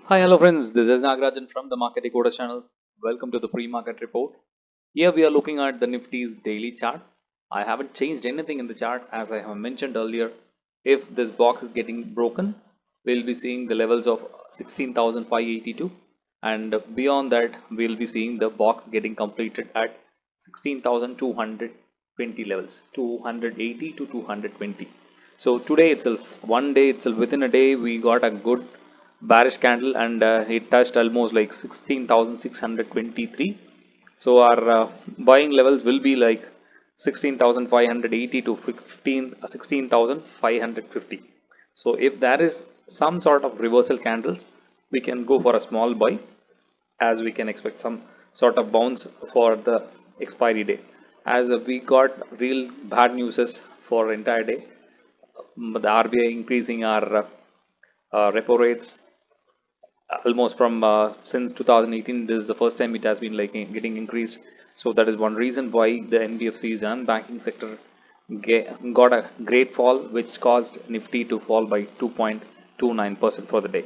Hi, hello friends. This is Nagarajan from the Market Decoder channel. Welcome to the pre-market report. Here we are looking at the Nifty's daily chart. I haven't changed anything in the chart as I have mentioned earlier. If this box is getting broken, we'll be seeing the levels of 16,582, and beyond that we'll be seeing the box getting completed at 16,220 levels, 280 to 220. So today itself, one day itself, within a day we got a good bearish candle, and it touched almost like 16,623. So our buying levels will be like 16,580 to 16,550. So if there is some sort of reversal candles, we can go for a small buy, as we can expect some sort of bounce for the expiry day. As we got real bad news for entire day, the RBI increasing our repo rates almost from since 2018. This is the first time it has been like getting increased. So that is one reason why the NBFCs and banking sector got a great fall, which caused Nifty to fall by 2.29% for the day.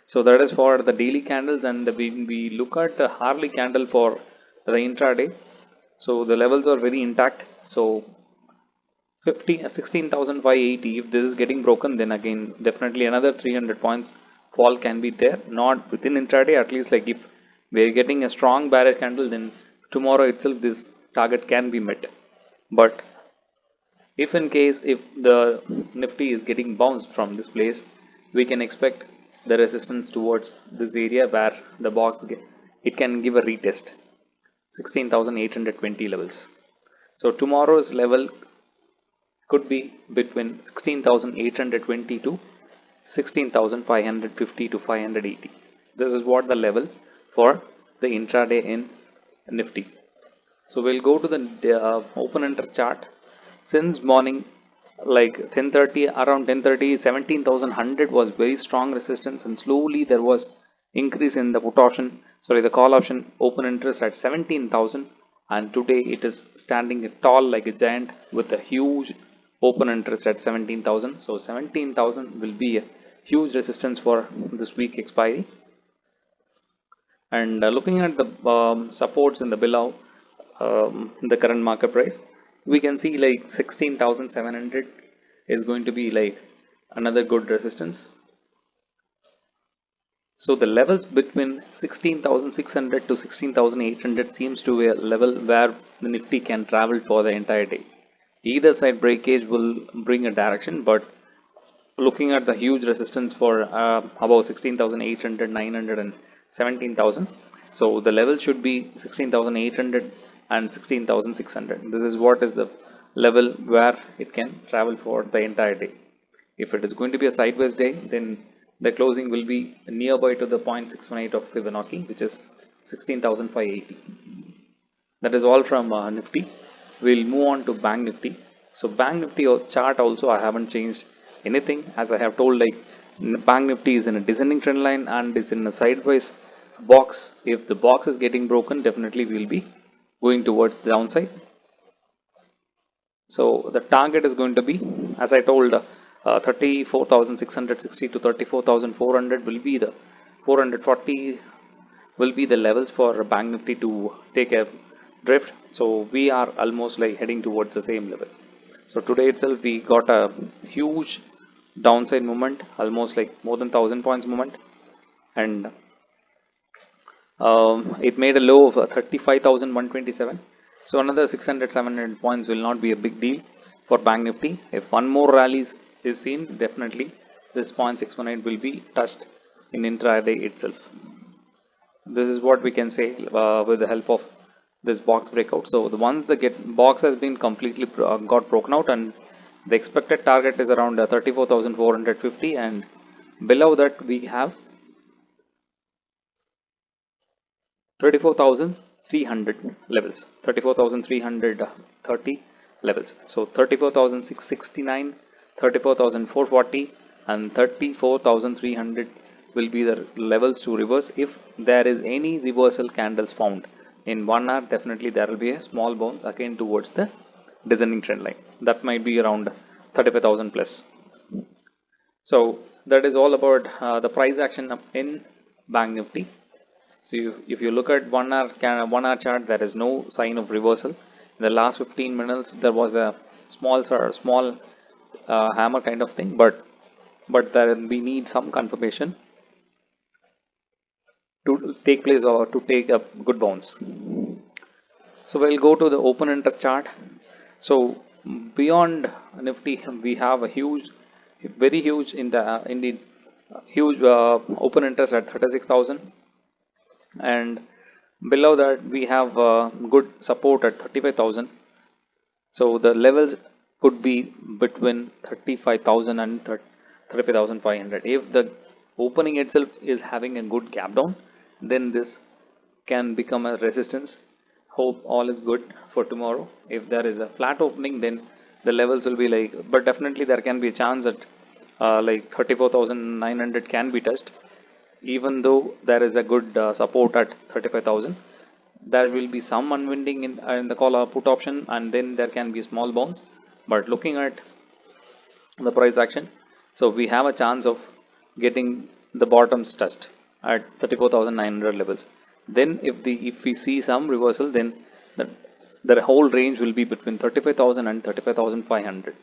So that is for the daily candles, and when we look at the hourly candle for the intraday, so the levels are very intact. So 16,580, if this is getting broken, then again definitely another 300 points fall can be there, not within intraday. At least like if we're getting a strong bearish candle, then tomorrow itself this target can be met. But if in case if the Nifty is getting bounced from this place, we can expect the resistance towards this area where the box it can give a retest 16,820 levels. So tomorrow's level could be between 16,820 to 16,550 to 580. This is what the level for the intraday in Nifty. So we'll go to the open interest chart. Since morning, like 10:30, around 10:30, 17,100 was very strong resistance, and slowly there was increase in the put option, sorry, the call option open interest at 17,000, and today it is standing tall like a giant with a huge open interest at 17,000. So 17,000 will be a huge resistance for this week expiry. And looking at the supports in the below the current market price, we can see like 16,700 is going to be like another good resistance. So the levels between 16,600 to 16,800 seems to be a level where the Nifty can travel for the entire day. Either side breakage will bring a direction, but looking at the huge resistance for above 16,800, 900 and 17,000. So the level should be 16,800 and 16,600. This is what is the level where it can travel for the entire day. If it is going to be a sideways day, then the closing will be nearby to the 0.618 of Fibonacci, which is 16,580. That is all from Nifty. We'll move on to Bank Nifty. So Bank Nifty chart also I haven't changed anything, as I have told, like Bank Nifty is in a descending trend line and is in a sideways box. If the box is getting broken, definitely we'll be going towards the downside. So the target is going to be, as I told, 34,660 to 34,400 will be the 440 will be the levels for Bank Nifty to take a drift. So we are almost like heading towards the same level. So today itself we got a huge downside movement, almost like more than 1,000 points movement, and it made a low of 35,127. So another 600 700 points will not be a big deal for Bank Nifty. If one more rally is seen, definitely this 0.618 will be touched in intraday itself. This is what we can say with the help of this box breakout. So the once the box has been completely got broken out, and the expected target is around 34,450, and below that we have 34,300 levels, 34,330 levels. So 34,669, 34,440 and 34,300 will be the levels to reverse. If there is any reversal candles found in 1 hour, definitely there will be a small bounce again towards the descending trend line. That might be around 35,000 plus. So that is all about the price action in Bank Nifty. So if you look at 1 hour chart, there is no sign of reversal. In the last 15 minutes, there was a small hammer kind of thing, but there we need some confirmation to take place or to take a good bounce. So we'll go to the open interest chart. So beyond Nifty, we have a very huge indeed huge open interest at 36,000, and below that we have good support at 35,000. So the levels could be between 35,000 and 35,500. If the opening itself is having a good gap down, then this can become a resistance. Hope all is good for tomorrow. If there is a flat opening, then the levels will be like, but definitely there can be a chance that like 34,900 can be touched, even though there is a good support at 35,000. There will be some unwinding in the call or put option, and then there can be a small bounce. But looking at the price action, so we have a chance of getting the bottoms touched at 34,900 levels. Then if we see some reversal, then the whole range will be between 35,000 and 35,500.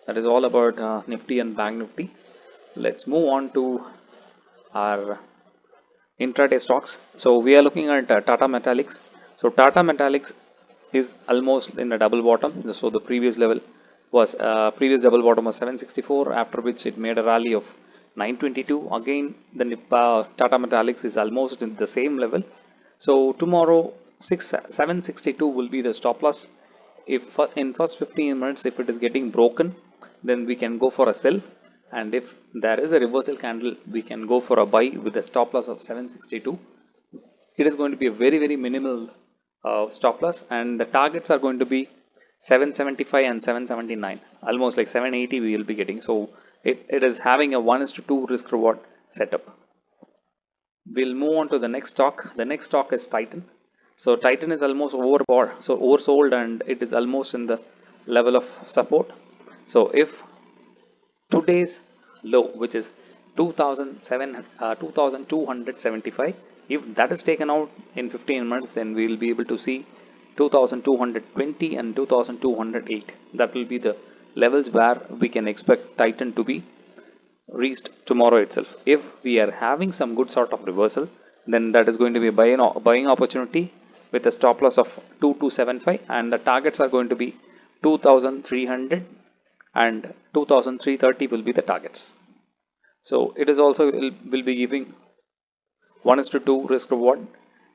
That is all about Nifty and Bank Nifty. Let's move on to our intraday stocks. So we are looking at Tata Metallics. So Tata Metallics is almost in a double bottom. So the previous double bottom was 764, after which it made a rally of 922. Again, the Tata Metallics is almost in the same level. So tomorrow 762 will be the stop loss. If in first 15 minutes, if it is getting broken, then we can go for a sell, and if there is a reversal candle, we can go for a buy with a stop loss of 762. It is going to be a very minimal stop loss, and the targets are going to be 775 and 779, almost like 780 we will be getting. So it is having a 1:2 risk reward setup. We'll move on to the next stock. The next stock is Titan. So Titan is almost oversold, and it is almost in the level of support. So if today's low, which is 2275, if that is taken out in 15 minutes, then we will be able to see 2220 and 2208. That will be the levels where we can expect Titan to be reached tomorrow itself. If we are having some good sort of reversal, then that is going to be a buying opportunity with a stop loss of 2275, and the targets are going to be 2300 and 2330 will be the targets. So it is also will be giving 1:2 risk reward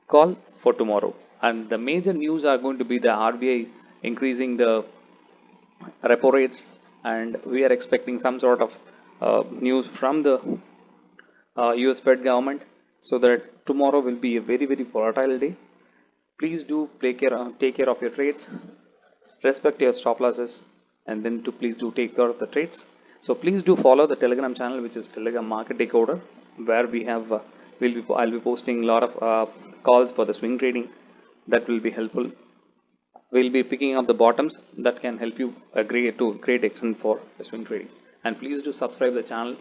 call for tomorrow. And the major news are going to be the RBI increasing the repo rates, and we are expecting some sort of news from the US Fed government, so that tomorrow will be a very volatile day. Please do take care of your trades, respect your stop losses, and then please do take care of the trades. So please do follow the Telegram channel, which is Telegram Market Decoder, where we have I'll be posting a lot of calls for the swing trading. That will be helpful. We'll be picking up the bottoms that can help you to great extent for the swing trading. And please do subscribe the channel,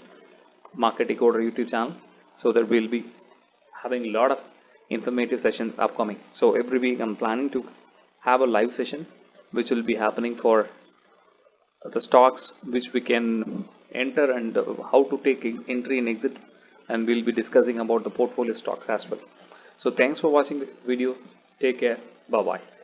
Market Decoder YouTube channel, so that we'll be having a lot of informative sessions upcoming. So every week I'm planning to have a live session which will be happening for the stocks which we can enter, and how to take entry and exit, and we'll be discussing about the portfolio stocks as well. So thanks for watching the video. Take care. Bye bye.